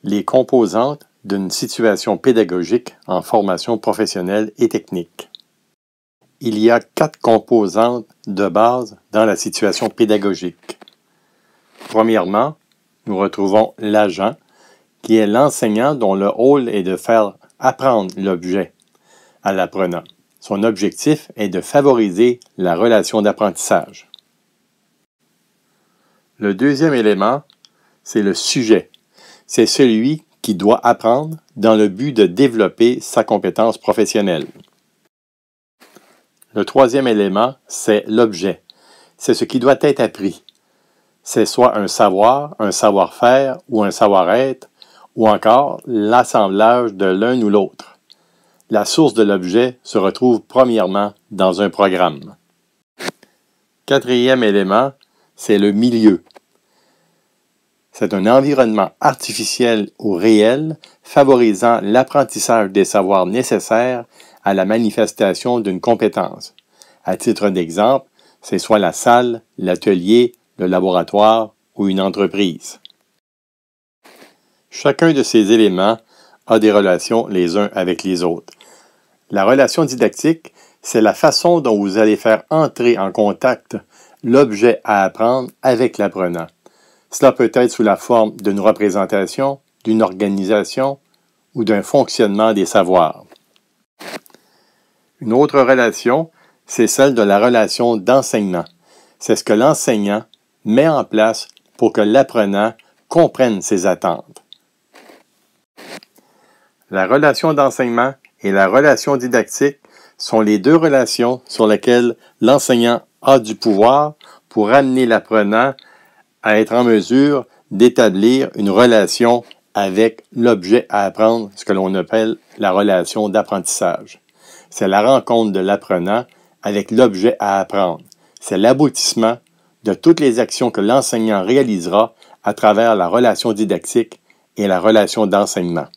Les composantes d'une situation pédagogique en formation professionnelle et technique. Il y a 4 composantes de base dans la situation pédagogique. Premièrement, nous retrouvons l'agent, qui est l'enseignant dont le rôle est de faire apprendre l'objet à l'apprenant. Son objectif est de favoriser la relation d'apprentissage. Le deuxième élément, c'est le sujet. C'est celui qui doit apprendre dans le but de développer sa compétence professionnelle. Le troisième élément, c'est l'objet. C'est ce qui doit être appris. C'est soit un savoir, un savoir-faire ou un savoir-être, ou encore l'assemblage de l'un ou l'autre. La source de l'objet se retrouve premièrement dans un programme. Quatrième élément, c'est le milieu. C'est un environnement artificiel ou réel favorisant l'apprentissage des savoirs nécessaires à la manifestation d'une compétence. À titre d'exemple, c'est soit la salle, l'atelier, le laboratoire ou une entreprise. Chacun de ces éléments a des relations les uns avec les autres. La relation didactique, c'est la façon dont vous allez faire entrer en contact l'objet à apprendre avec l'apprenant. Cela peut être sous la forme d'une représentation, d'une organisation ou d'un fonctionnement des savoirs. Une autre relation, c'est celle de la relation d'enseignement. C'est ce que l'enseignant met en place pour que l'apprenant comprenne ses attentes. La relation d'enseignement et la relation didactique sont les deux relations sur lesquelles l'enseignant a du pouvoir pour amener l'apprenant à être en mesure d'établir une relation avec l'objet à apprendre, ce que l'on appelle la relation d'apprentissage. C'est la rencontre de l'apprenant avec l'objet à apprendre. C'est l'aboutissement de toutes les actions que l'enseignant réalisera à travers la relation didactique et la relation d'enseignement.